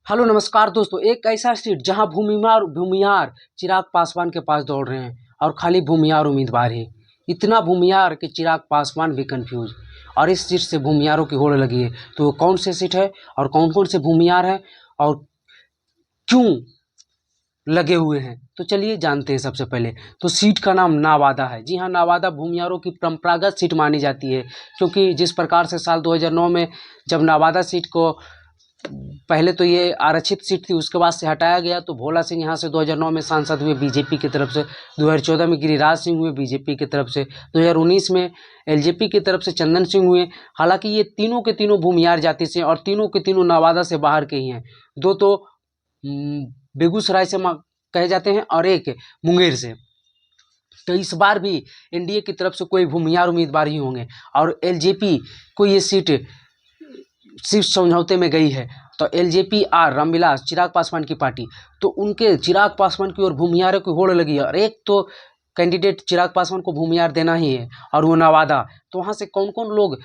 Hello नमस्कार दोस्तों। एक ऐसा सीट जहां भूमिहार चिराग पासवान के पास दौड़ रहे हैं और खाली भूमिहार उम्मीदवार ही। इतना भूमिहार कि चिराग पासवान भी कंफ्यूज। और इस सीट से भूमिहारों की होड़ लगी है। तो वो कौन से सीट है और कौन कौन से भूमिहार हैं और क्यों लगे हुए हैं, तो चलिए जानते हैं। सबसे पहले तो सीट का नाम नवादा है। जी हाँ, नवादा भूमिहारों की परंपरागत सीट मानी जाती है, क्योंकि जिस प्रकार से साल 2009 में जब नवादा सीट को पहले तो ये आरक्षित सीट थी, उसके बाद से हटाया गया, तो भोला सिंह यहाँ से 2009 में सांसद हुए बीजेपी की तरफ से। 2014 में गिरिराज सिंह हुए बीजेपी की तरफ से। 2019 में एलजेपी की तरफ से चंदन सिंह हुए। हालांकि ये तीनों के तीनों भूमिहार जाति से और तीनों के तीनों नवादा से बाहर के ही हैं। दो तो बेगूसराय से कहे जाते हैं और एक मुंगेर से। तो इस बार भी एनडीए की तरफ से कोई भूमिहार उम्मीदवार ही होंगे और एलजेपी को ये सीट सिर्फ समझौते में गई है। तो एलजेपी आर रामविलास चिराग पासवान की पार्टी, तो उनके चिराग पासवान की ओर भूमिहारों की होड़ लगी है। और एक तो कैंडिडेट चिराग पासवान को भूमिहार देना ही है और वो नवादा। तो वहाँ से कौन कौन लोग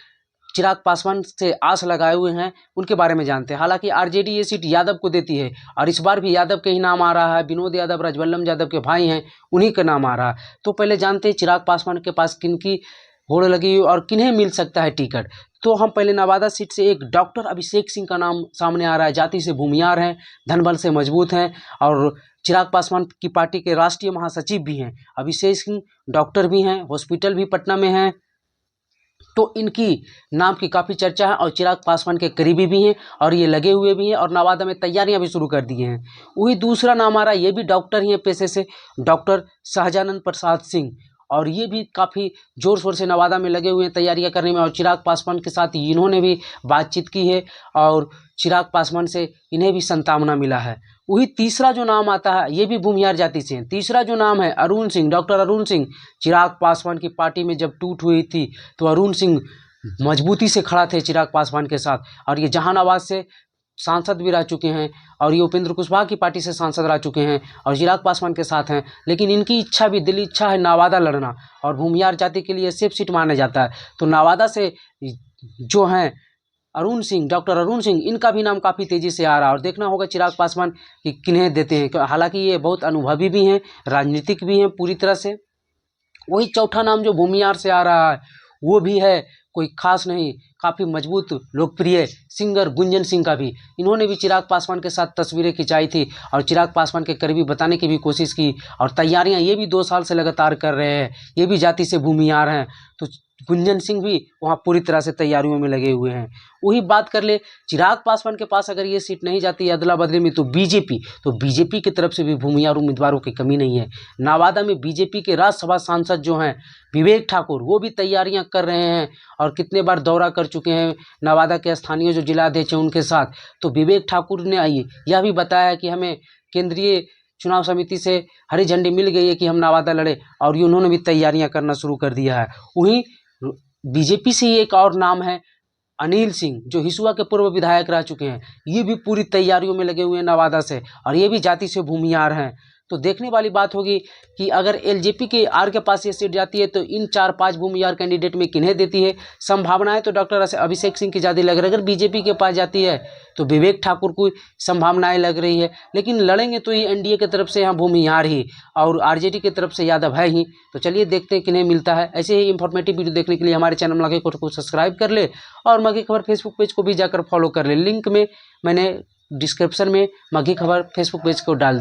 चिराग पासवान से आस लगाए हुए हैं उनके बारे में जानते हैं। हालांकि आरजेडी ये सीट यादव को देती है और इस बार भी यादव के ही नाम आ रहा है। विनोद यादव राजवल्लभ यादव के भाई हैं, उन्हीं का नाम आ रहा है। तो पहले जानते हैं चिराग पासवान के पास किनकी होड़ लगी और किन्हें मिल सकता है टिकट। तो हम पहले नवादा सीट से एक डॉक्टर अभिषेक सिंह का नाम सामने आ रहा है। जाति से भूमिहार हैं, धनबल से मजबूत हैं और चिराग पासवान की पार्टी के राष्ट्रीय महासचिव भी हैं। अभिषेक सिंह डॉक्टर भी हैं, हॉस्पिटल भी पटना में हैं। तो इनकी नाम की काफ़ी चर्चा है और चिराग पासवान के करीबी भी हैं और ये लगे हुए भी हैं और नवादा में तैयारियां भी शुरू कर दी हैं। वही दूसरा नाम आ रहा है, ये भी डॉक्टर ही हैं पेशे से, डॉक्टर शाहजानंद प्रसाद सिंह। और ये भी काफ़ी जोर शोर से नवादा में लगे हुए हैं तैयारियां करने में और चिराग पासवान के साथ इन्होंने भी बातचीत की है और चिराग पासवान से इन्हें भी संतावना मिला है। वही तीसरा जो नाम आता है ये भी भूमिहार जाति से हैं। तीसरा जो नाम है अरुण सिंह, डॉक्टर अरुण सिंह। चिराग पासवान की पार्टी में जब टूट हुई थी तो अरुण सिंह मजबूती से खड़ा थे चिराग पासवान के साथ और ये जहानाबाद से सांसद भी रह चुके हैं और ये उपेंद्र कुशवाहा की पार्टी से सांसद रह चुके हैं और चिराग पासवान के साथ हैं। लेकिन इनकी इच्छा भी, दिली इच्छा है नवादा लड़ना और भूमिहार जाति के लिए सेफ सीट माना जाता है। तो नवादा से जो हैं अरुण सिंह, डॉक्टर अरुण सिंह, इनका भी नाम काफ़ी तेज़ी से आ रहा है और देखना होगा चिराग पासवान कि किन्हें देते हैं। हालांकि ये बहुत अनुभवी भी हैं, राजनीतिक भी हैं पूरी तरह से। वही चौथा नाम जो भूमिहार से आ रहा है वो भी है कोई खास नहीं, काफ़ी मजबूत लोकप्रिय सिंगर गुंजन सिंह का भी। इन्होंने भी चिराग पासवान के साथ तस्वीरें खिंचाई थी और चिराग पासवान के करीबी बताने की भी कोशिश की और तैयारियां ये भी 2 साल से लगातार कर रहे हैं। ये भी जाति से भूमिहार हैं, तो गुंजन सिंह भी वहाँ पूरी तरह से तैयारियों में लगे हुए हैं। वही बात कर ले चिराग पासवान के पास अगर ये सीट नहीं जाती अदला बदली में तो बीजेपी की तरफ से भी भूमिहार उम्मीदवारों की कमी नहीं है। नवादा में बीजेपी के राज्यसभा सांसद जो हैं विवेक ठाकुर, वो भी तैयारियां कर रहे हैं और कितने बार दौरा कर चुके हैं नवादा के स्थानीय जो जिलाध्यक्ष हैं उनके साथ। तो विवेक ठाकुर ने यह भी बताया कि हमें केंद्रीय चुनाव समिति से हरी झंडी मिल गई है कि हम नवादा लड़े और उन्होंने भी तैयारियां करना शुरू कर दिया है। वहीं बीजेपी से एक और नाम है अनिल सिंह, जो हिसुआ के पूर्व विधायक रह चुके हैं। ये भी पूरी तैयारियों में लगे हुए हैं नवादा से और ये भी जाति से भूमिहार हैं। तो देखने वाली बात होगी कि अगर एलजेपी के आर के पास ये सीट जाती है तो इन 4-5 भूमिहार कैंडिडेट में किन्हें देती है। संभावनाएं तो डॉक्टर अभिषेक सिंह की ज़्यादा लग रही है। अगर बीजेपी के पास जाती है तो विवेक ठाकुर को संभावनाएं लग रही है, लेकिन लड़ेंगे तो ये एनडीए की तरफ से यहाँ भूमिहार ही और आरजेडी की तरफ से यादव है ही। तो चलिए देखते हैं किन्हें मिलता है। ऐसे ही इंफॉर्मेटिव वीडियो देखने के लिए हमारे चैनल मघे खबर को सब्सक्राइब कर ले और मघे खबर फेसबुक पेज को भी जाकर फॉलो कर ले। लिंक में मैंने डिस्क्रिप्शन में मघे खबर फेसबुक पेज को डाल दिया।